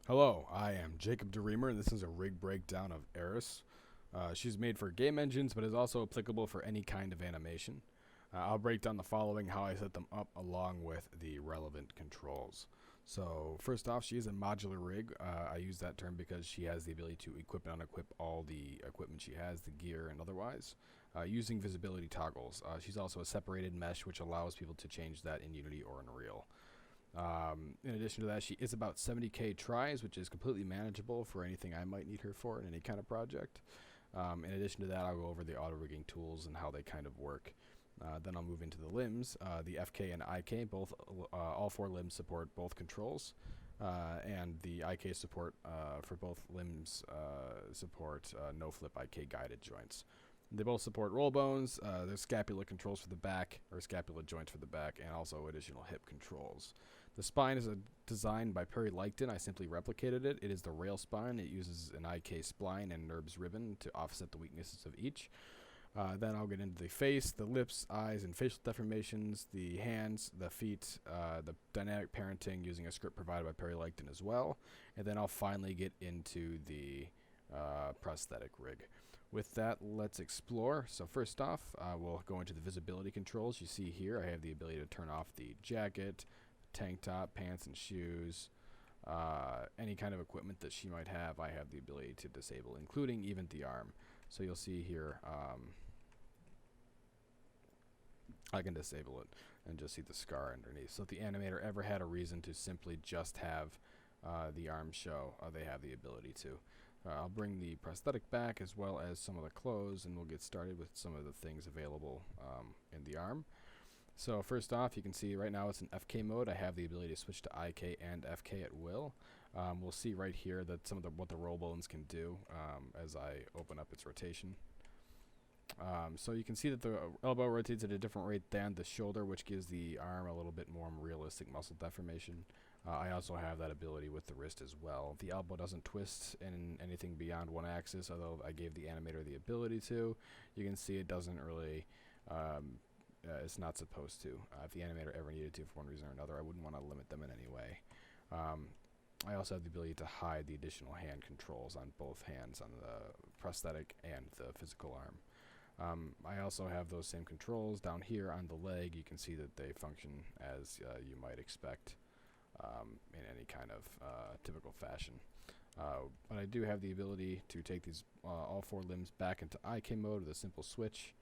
Hello, I am Jacob DeReamer, and this is a rig breakdown of Aris. She's made for game engines, but is also applicable for any kind of animation. I'll break down the following, how I set them up, along with the relevant controls. So first off, she is a modular rig. I use that term because she has the ability to equip and unequip all the equipment she has, the gear and otherwise, using visibility toggles. She's also a separated mesh, which allows people to change that in Unity or in Unreal. In addition to that, she is about 70k tries, which is completely manageable for anything I might need her for in any kind of project. In addition to that, I'll go over the auto rigging tools and how they kind of work. Then I'll move into the limbs. The FK and IK, all four limbs support both controls, and the IK support for both limbs support no flip IK guided joints. They both support roll bones. There's scapula controls for the back, or scapula joints for the back, and also additional hip controls. The spine is designed by Perry Lightton. I simply replicated it. It is the rail spine. It uses an IK spline and NURBS ribbon to offset the weaknesses of each. Then I'll get into the face, the lips, eyes, and facial deformations, the hands, the feet, the dynamic parenting using a script provided by Perry Lightton as well. And then I'll finally get into the prosthetic rig. With that, let's explore. So first off, we'll go into the visibility controls. You see here, I have the ability to turn off the jacket, tank top, pants, and shoes. Any kind of equipment that she might have, I have the ability to disable, including even the arm. So you'll see here, I can disable it and just see the scar underneath. So if the animator ever had a reason to simply just have the arm show, they have the ability to. I'll bring the prosthetic back as well as some of the clothes, and we'll get started with some of the things available in the arm. So first off, you can see right now it's in FK mode. I have the ability to switch to IK and FK at will. We'll see right here that some of what the roll bones can do as I open up its rotation. So you can see that the elbow rotates at a different rate than the shoulder, which gives the arm a little bit more realistic muscle deformation. I also have that ability with the wrist as well. The elbow doesn't twist in anything beyond one axis, although I gave the animator the ability to. You can see it doesn't really, it's not supposed to. If the animator ever needed to for one reason or another, I wouldn't want to limit them in any way. I also have the ability to hide the additional hand controls on both hands, on the prosthetic and the physical arm. I also have those same controls down here on the leg. You can see that they function as you might expect in any kind of typical fashion. But I do have the ability to take these all four limbs back into IK mode with a simple switch,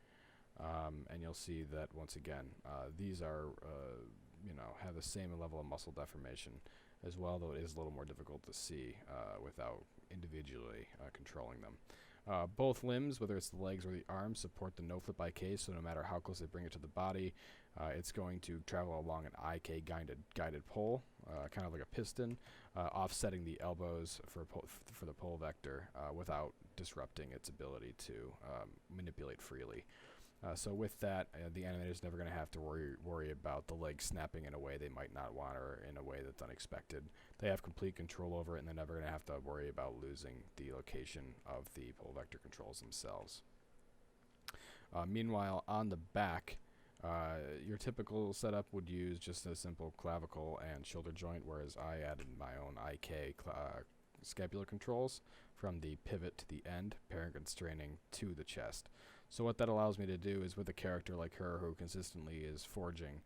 and you'll see that once again these are have the same level of muscle deformation as well, though it is a little more difficult to see without individually controlling them. Both limbs, whether it's the legs or the arms, support the no-flip IK, so no matter how close they bring it to the body, it's going to travel along an IK guided pole, kind of like a piston, offsetting the elbows for the pole vector without disrupting its ability to manipulate freely. So with that, the animator is never going to have to worry about the leg snapping in a way they might not want or in a way that's unexpected. They have complete control over it, and they're never going to have to worry about losing the location of the pole vector controls themselves. Meanwhile, on the back, your typical setup would use just a simple clavicle and shoulder joint, whereas I added my own IK scapular controls from the pivot to the end, parent constraining to the chest. So what that allows me to do is with a character like her who consistently is forging,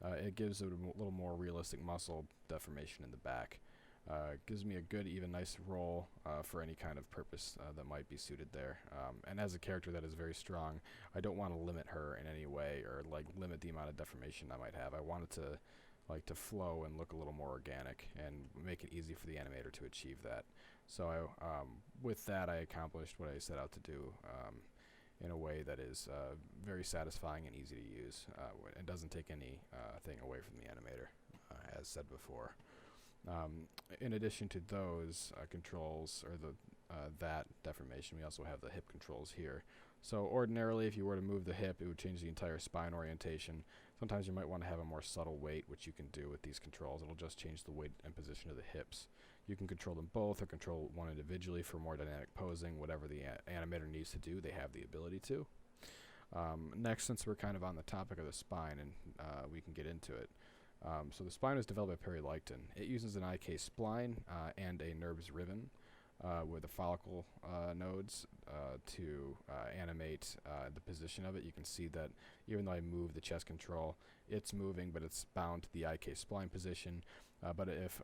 it gives it a little more realistic muscle deformation in the back. It gives me a good, even nice roll for any kind of purpose that might be suited there. And as a character that is very strong, I don't want to limit her in any way or like limit the amount of deformation I might have. I want it to flow and look a little more organic and make it easy for the animator to achieve that. So with that, I accomplished what I set out to do in a way that is very satisfying and easy to use and doesn't take anything away from the animator, as said before. In addition to those controls, or that deformation, we also have the hip controls here. So ordinarily, if you were to move the hip, it would change the entire spine orientation. Sometimes you might want to have a more subtle weight, which you can do with these controls. It'll just change the weight and position of the hips. You can control them both or control one individually for more dynamic posing. Whatever the animator needs to do, they have the ability to. Next, since we're kind of on the topic of the spine and we can get into it, So the spline was developed by Perry Leighton. It uses an IK spline and a NURBS ribbon with the follicle nodes to animate the position of it. You can see that even though I move the chest control, it's moving, but it's bound to the IK spline position. But if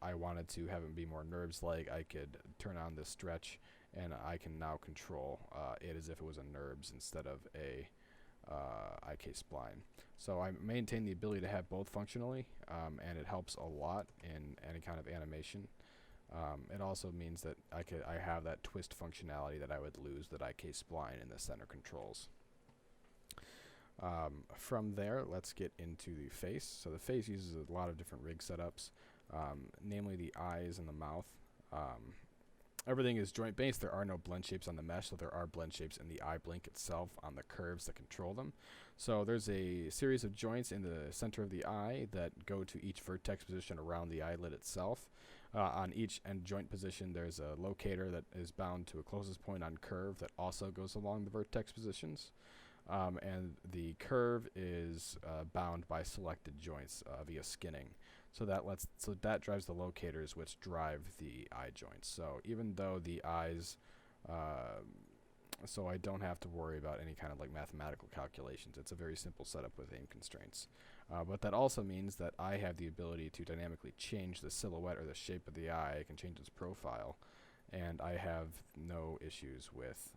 I wanted to have it be more NURBS-like, I could turn on this stretch, and I can now control it as if it was a NURBS instead of a IK spline. So I maintain the ability to have both functionally, and it helps a lot in any kind of animation. It also means that I have that twist functionality that I would lose that IK spline in the center controls. From there, let's get into the face. So the face uses a lot of different rig setups, namely the eyes and the mouth. Everything is joint based. There are no blend shapes on the mesh, so there are blend shapes in the eye blink itself on the curves that control them. So there's a series of joints in the center of the eye that go to each vertex position around the eyelid itself. On each end joint position, there's a locator that is bound to a closest point on curve that also goes along the vertex positions. And the curve is bound by selected joints via skinning. So that drives the locators, which drive the eye joints. So even though the eyes, so I don't have to worry about any kind of like mathematical calculations. It's a very simple setup with aim constraints. But that also means that I have the ability to dynamically change the silhouette or the shape of the eye. I can change its profile, and I have no issues with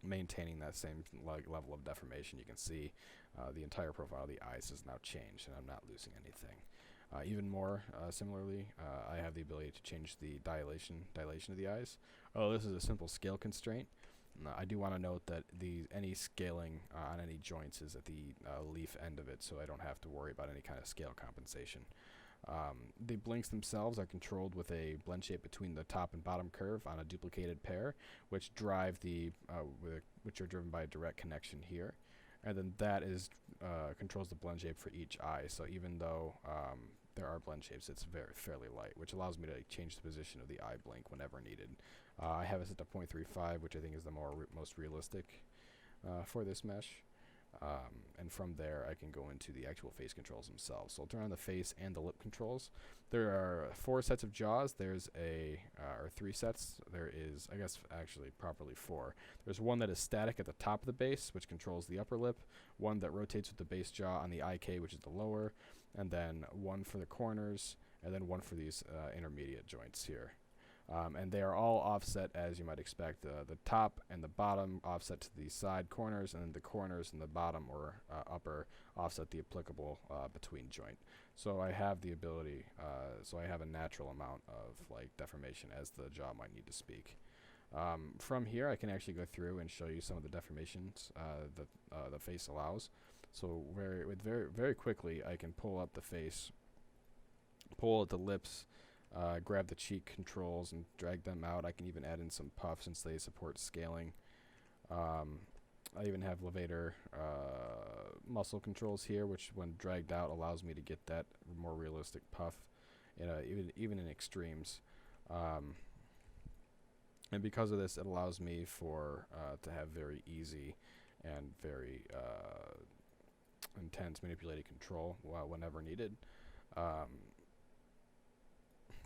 maintaining that same level of deformation. You can see the entire profile of the eyes has now changed, and I'm not losing anything. Even more similarly, I have the ability to change the dilation of the eyes. Oh, this is a simple scale constraint. I do want to note that any scaling on any joints is at the leaf end of it, so I don't have to worry about any kind of scale compensation. The blinks themselves are controlled with a blend shape between the top and bottom curve on a duplicated pair, which drive which are driven by a direct connection here, and then that is controls the blend shape for each eye. So even though there are blend shapes, it's fairly light, which allows me to change the position of the eye blink whenever needed. I have it set to 0.35, which I think is the most realistic for this mesh. And from there I can go into the actual face controls themselves. So I'll turn on the face and the lip controls. There are 4 sets of jaws. There's or 3 sets. There is, I guess actually properly 4. There's one that is static at the top of the base, which controls the upper lip, one that rotates with the base jaw on the IK, which is the lower, and then one for the corners, and then one for these intermediate joints here. And they are all offset as you might expect. The top and the bottom offset to the side corners, and then the corners and the bottom or upper offset the applicable between joint. So I have the ability, so I have a natural amount of like deformation as the jaw might need to speak. From here I can actually go through and show you some of the deformations that the face allows. So very quickly I can pull up the face, pull at the lips, grab the cheek controls and drag them out. I can even add in some puff since they support scaling. I even have levator muscle controls here, which when dragged out allows me to get that more realistic puff, even in extremes. And because of this, it allows me to have very easy and very intense manipulated control whenever needed.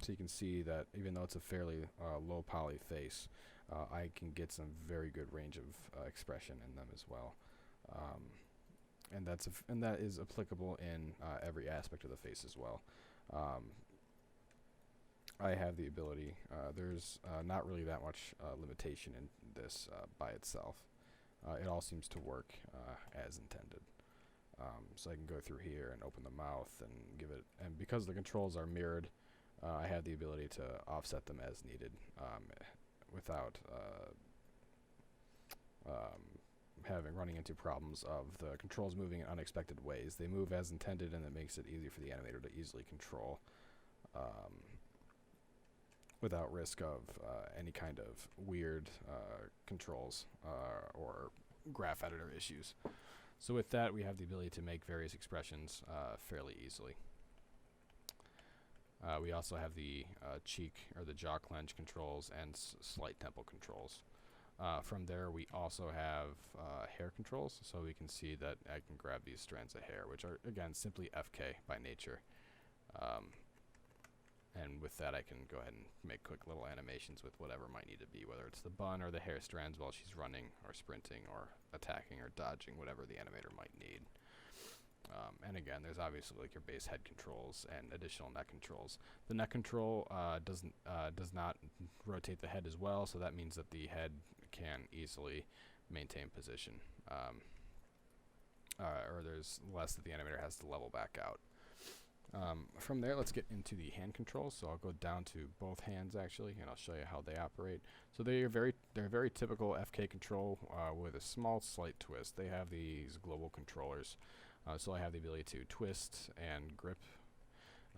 So you can see that even though it's a fairly low poly face, I can get some very good range of expression in them as well. And that is applicable in every aspect of the face as well. I have the ability, there's not really that much limitation in this by itself. It all seems to work as intended. So I can go through here and open the mouth and give it, and because the controls are mirrored, I have the ability to offset them as needed without running into problems of the controls moving in unexpected ways. They move as intended, and it makes it easy for the animator to easily control without risk of any kind of weird controls or graph editor issues. So with that, we have the ability to make various expressions fairly easily. We also have the cheek or the jaw clench controls and slight temple controls. From there, we also have hair controls, so we can see that I can grab these strands of hair, which are, again, simply FK by nature. And with that, I can go ahead and make quick little animations with whatever might need to be, whether it's the bun or the hair strands while she's running or sprinting or attacking or dodging, whatever the animator might need. And again, there's obviously like your base head controls and additional neck controls. The neck control does not rotate the head as well, so that means that the head can easily maintain position, or there's less that the animator has to level back out. From there, let's get into the hand controls. So I'll go down to both hands actually, and I'll show you how they operate. So they're very typical FK control with a small slight twist. They have these global controllers. So I have the ability to twist and grip,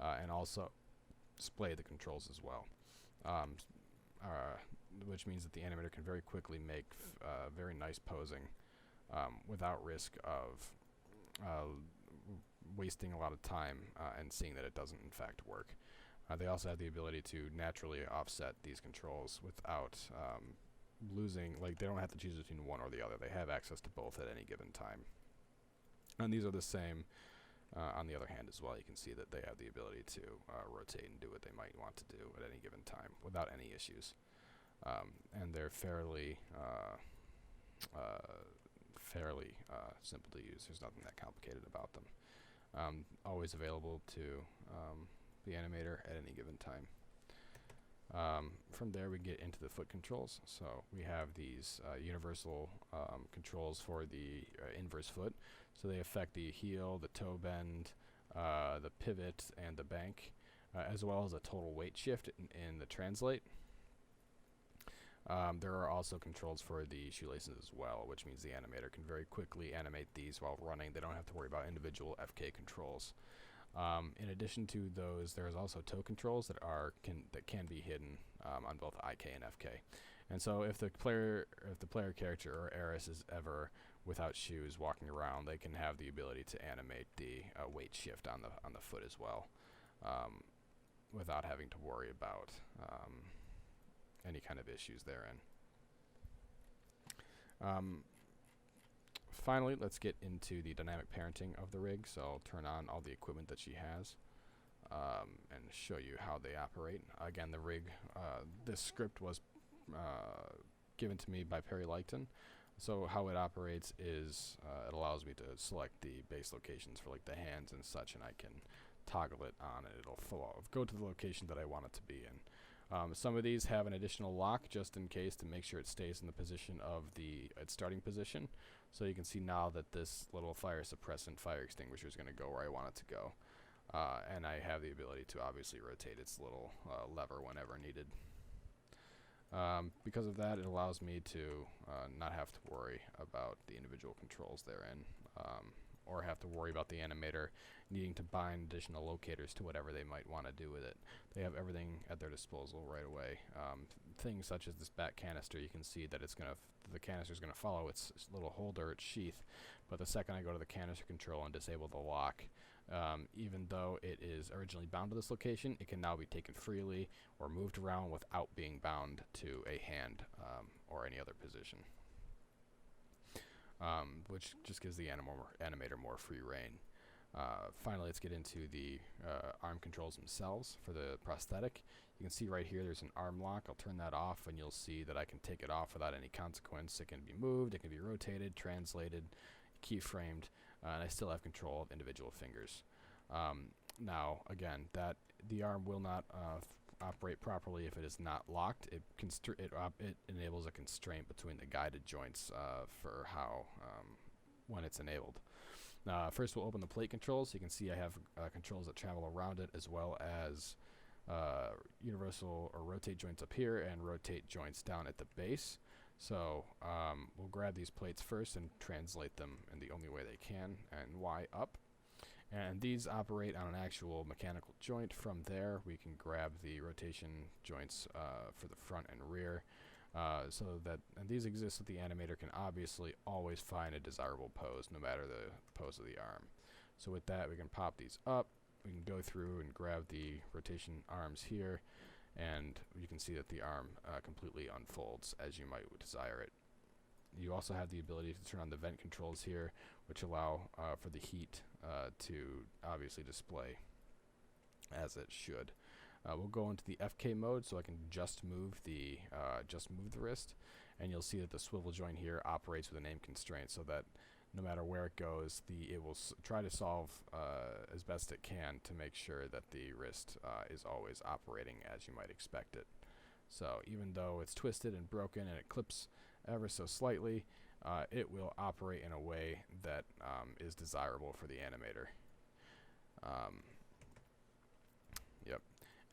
and also splay the controls as well, which means that the animator can very quickly make very nice posing without risk of wasting a lot of time and seeing that it doesn't in fact work. They also have the ability to naturally offset these controls without losing, like they don't have to choose between one or the other. They have access to both at any given time. And these are the same on the other hand as well. You can see that they have the ability to rotate and do what they might want to do at any given time without any issues. And they're fairly simple to use. There's nothing that complicated about them. Always available to the animator at any given time. From there we get into the foot controls. So we have these universal controls for the inverse foot. So they affect the heel, the toe bend, the pivot, and the bank, as well as a total weight shift in the translate. There are also controls for the shoelaces as well, which means the animator can very quickly animate these while running. They don't have to worry about individual FK controls. In addition to those, there's also toe controls that can be hidden on both IK and FK. And so if the player character or Aris is ever without shoes walking around, they can have the ability to animate the weight shift on the foot as well, without having to worry about any kind of issues therein. Finally, let's get into the dynamic parenting of the rig. So I'll turn on all the equipment that she has and show you how they operate. Again, the rig, this script was given to me by Perry Leighton. So how it operates is it allows me to select the base locations for like the hands and such, and I can toggle it on and it'll go to the location that I want it to be in. Some of these have an additional lock just in case to make sure it stays in the position of its starting position. So you can see now that this little fire suppressant fire extinguisher is going to go where I want it to go. And I have the ability to obviously rotate its little lever whenever needed. Because of that, it allows me to not have to worry about the individual controls therein, or have to worry about the animator needing to bind additional locators to whatever they might want to do with it. They have everything at their disposal right away. Things such as this back canister, you can see that the canister is going to follow its little holder, its sheath, but the second I go to the canister control and disable the lock, even though it is originally bound to this location, it can now be taken freely or moved around without being bound to a hand or any other position. Which just gives the animator more free reign. Finally, let's get into the arm controls themselves for the prosthetic. You can see right here there's an arm lock. I'll turn that off and you'll see that I can take it off without any consequence. It can be moved, it can be rotated, translated, keyframed, and I still have control of individual fingers. Now, again, the arm will not operate properly if it is not locked. It enables a constraint between the guided joints for how when it's enabled. First, we'll open the plate controls. You can see I have controls that travel around it, as well as universal or rotate joints up here and rotate joints down at the base. So we'll grab these plates first and translate them in the only way they can, and Y up. And these operate on an actual mechanical joint. From there, we can grab the rotation joints for the front and rear. And these exist so the animator can obviously always find a desirable pose, no matter the pose of the arm. So with that, we can pop these up. We can go through and grab the rotation arms here. and you can see that the arm completely unfolds as you might desire it. You also have the ability to turn on the vent controls here, which allow for the heat to obviously display as it should. We'll go into the FK mode, so I can just move the wrist, and you'll see that the swivel joint here operates with a name constraint, so that no matter where it goes, it will try to solve as best it can to make sure that the wrist is always operating as you might expect it. So even though it's twisted and broken and it clips ever so slightly, it will operate in a way that is desirable for the animator. Yep.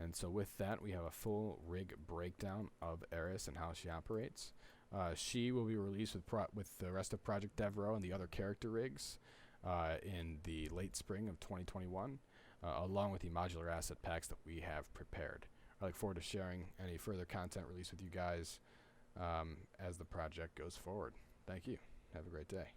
And so with that, we have a full rig breakdown of Aris and how she operates. She will be released with the rest of Project DEVRO and the other character rigs in the late spring of 2021, along with the modular asset packs that we have prepared. I look forward to sharing any further content released with you guys as the project goes forward. Thank you. Have a great day.